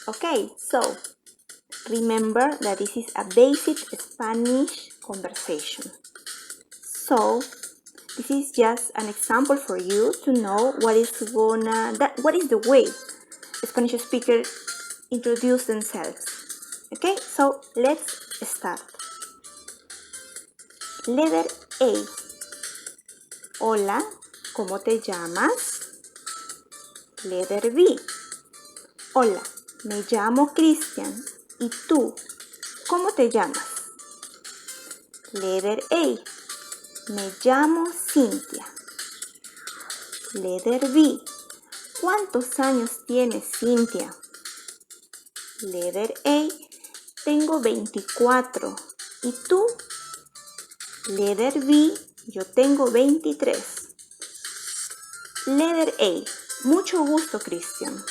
Okay, so remember that this is a basic Spanish conversation. So this is just an example for you to know what is the way Spanish speakers introduce themselves. Okay, so let's start. Letter A. Hola, ¿cómo te llamas? Letter B. Hola, me llamo Cristian. ¿Y tú? ¿Cómo te llamas? Letter A. Me llamo Cintia. Letter B. ¿Cuántos años tienes, Cintia? Letter A. Tengo 24. ¿Y tú? Letter B. Yo tengo 23. Letter A. Mucho gusto, Cristian.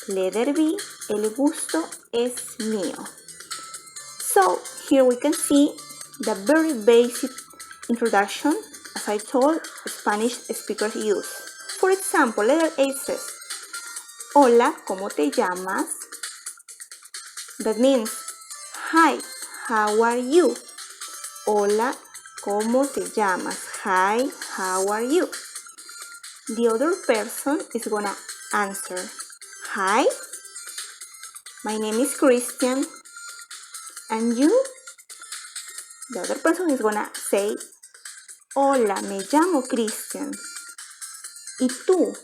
Letter B. El gusto es mío. So, here we can see the very basic introduction, as I told, Spanish speakers use. For example, letter A says, Hola, ¿cómo te llamas? That means, Hi, how are you? Hola, ¿cómo te llamas? Hi, how are you? The other person is gonna answer, Hi, my name is Christian. And you? The other person is gonna say, Hola, me llamo Christian. ¿Y tú?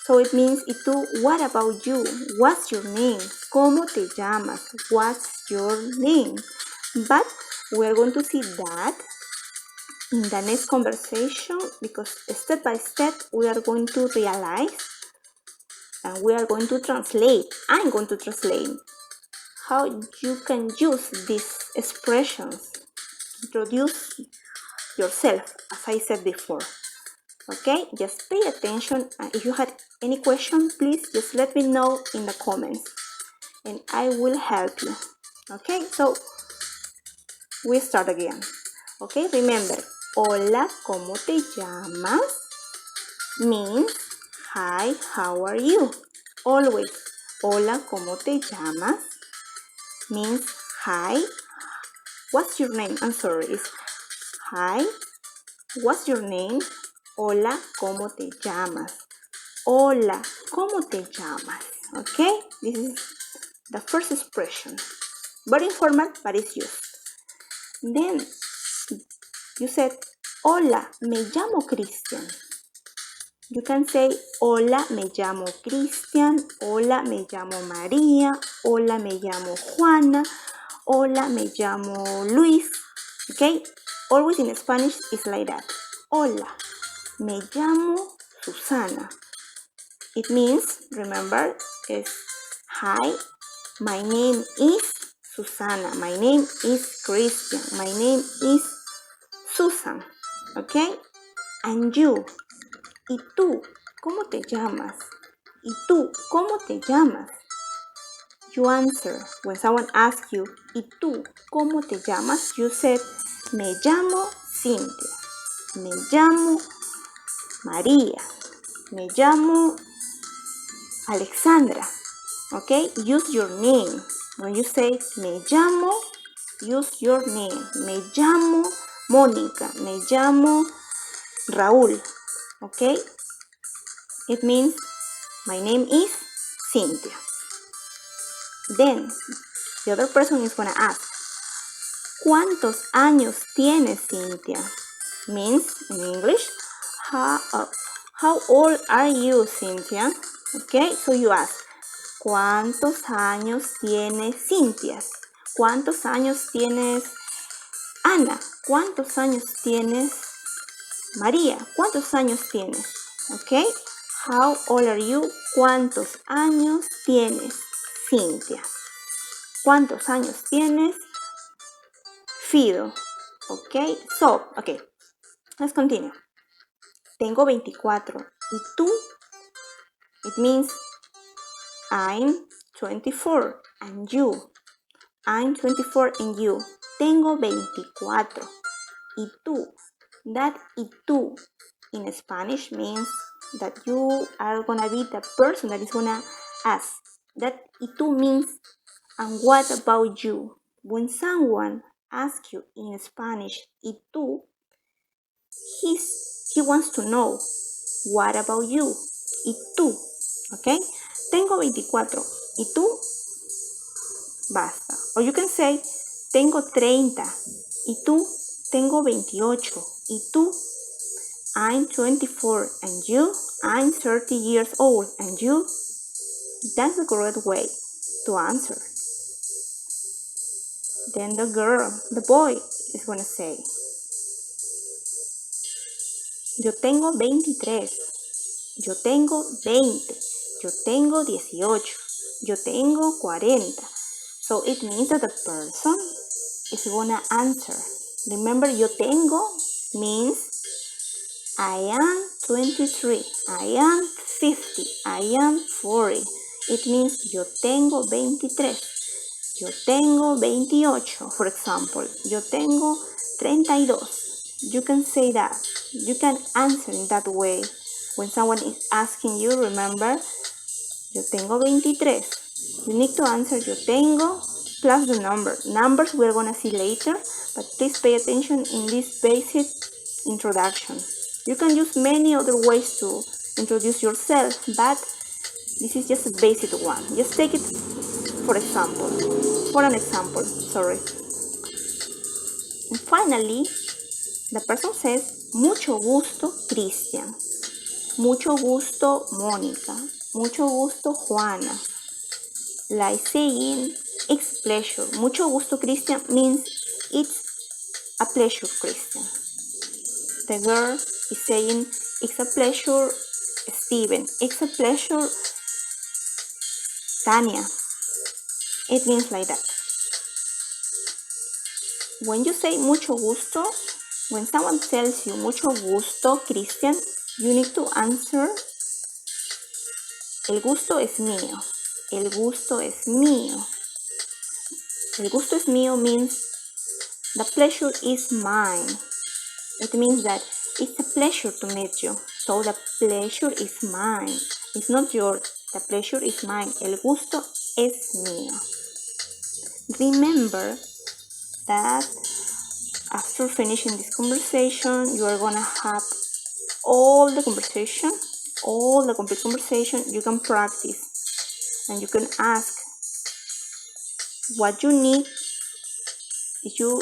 So it means, ¿y tú? What about you? What's your name? ¿Cómo te llamas? What's your name? But we're going to see that in the next conversation, because step by step we are going to realize and we are going to translate. I'm going to translate how you can use these expressions. Introduce yourself, as I said before. Okay, just pay attention, and if you had any question, please just let me know in the comments and I will help you. Okay, so we start again. Okay, remember, hola, ¿cómo te llamas? Means, hi, how are you? Always, hola, ¿cómo te llamas? Means, hi, what's your name? I'm sorry, it's hi, what's your name? Hola, ¿cómo te llamas? Hola, ¿cómo te llamas? Okay, this is the first expression. Very informal, but it's used. Then, you said, hola, me llamo Cristian. You can say, hola, me llamo Cristian. Hola, me llamo María. Hola, me llamo Juana. Hola, me llamo Luis. Okay, always in Spanish it's like that. Hola, me llamo Susana. It means, remember, is hi, my name is Susana. My name is Christian. My name is Susan. Okay? And you. ¿Y tú? ¿Cómo te llamas? ¿Y tú? ¿Cómo te llamas? You answer. When someone asks you, ¿y tú? ¿Cómo te llamas? You said, me llamo Cintia. Me llamo María. Me llamo Alexandra. Okay? Use your name. When you say me llamo, use your name. Me llamo Mónica. Me llamo Raúl. Okay? It means my name is Cynthia. Then the other person is gonna ask, ¿cuántos años tienes, Cynthia? Means in English, how old are you, Cynthia? Okay, so you ask, ¿cuántos años tienes, Cynthia? ¿Cuántos años tienes, Ana? ¿Cuántos años tienes, María? ¿Cuántos años tienes? Okay, how old are you? ¿Cuántos años tienes, Cynthia? ¿Cuántos años tienes, Fido? Okay, so, okay, let's continue. Tengo 24. ¿Y tú? It means I'm 24 and you. I'm 24 and you. Tengo 24. ¿Y tú? That ¿y tú in Spanish means that you are gonna be the person that is gonna ask, That ¿y tú means and what about you? When someone asks you in Spanish ¿y tú? He wants to know what about you? ¿Y tú? Okay? Tengo 24. ¿Y tú? Basta. Or you can say tengo 30. ¿Y tú? Tengo 28. ¿Y tú? I'm 24. And you? I'm 30 years old. And you? That's the correct way to answer. Then the boy is going to say, yo tengo 23, yo tengo 20, yo tengo 18, yo tengo 40. So it means that the person is going to answer. Remember, yo tengo means I am 23, I am 50, I am 40. It means yo tengo 23. Yo tengo 28, for example. Yo tengo 32. You can say that. You can answer in that way. When someone is asking you, remember, yo tengo 23. You need to answer yo tengo plus the number. Numbers we're going to see later, but please pay attention in this basic introduction. You can use many other ways to introduce yourself, but this is just a basic one. Just take it for an example, sorry. And finally, the person says, mucho gusto, Cristian. Mucho gusto, Mónica. Mucho gusto, Juana. Like saying, it's pleasure. Mucho gusto, Cristian means it's a pleasure, Cristian. The girl is saying, it's a pleasure, Steven. It's a pleasure, Tania. It means like that. When you say mucho gusto, when someone tells you mucho gusto, Cristian, you need to answer, el gusto es mío. El gusto es mío. El gusto es mío means the pleasure is mine. It means that it's a pleasure to meet you. So the pleasure is mine. It's not yours. The pleasure is mine. El gusto es mío. Remember that after finishing this conversation, you are going to have all the complete conversation. You can practice and you can ask what you need if you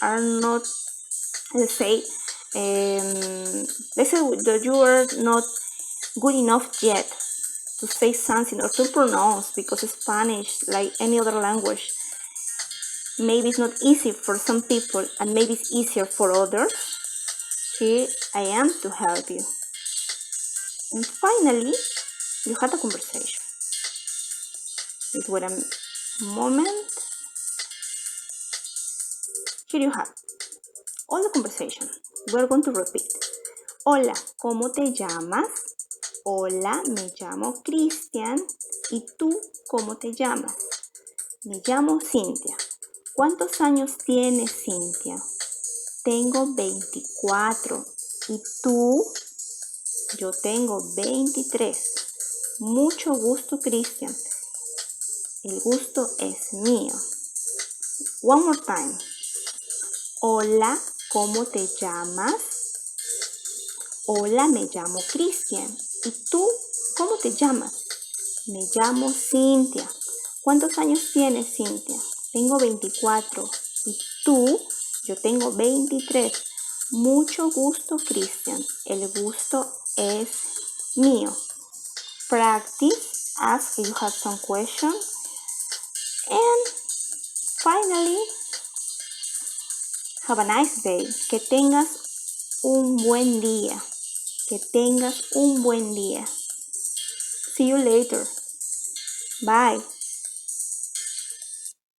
are not, let's say that you are not good enough yet to say something or to pronounce, because Spanish, like any other language, maybe it's not easy for some people and maybe it's easier for others. Here I am to help you. And finally, you had a conversation. Just wait a moment. Here you have all the conversation. We're going to repeat. Hola, ¿cómo te llamas? Hola, me llamo Cristian. ¿Y tú cómo te llamas? Me llamo Cintia. ¿Cuántos años tienes, Cintia? Tengo 24. ¿Y tú? Yo tengo 23. Mucho gusto, Cristian. El gusto es mío. One more time. Hola, ¿cómo te llamas? Hola, me llamo Cristian. ¿Y tú cómo te llamas? Me llamo Cintia. ¿Cuántos años tienes, Cintia? Tengo 24. ¿Y tú? Yo tengo 23. Mucho gusto, Cristian. El gusto es mío. Practice, ask if you have some questions. And finally, have a nice day. Que tengas un buen día. Que tengas un buen día. See you later. Bye.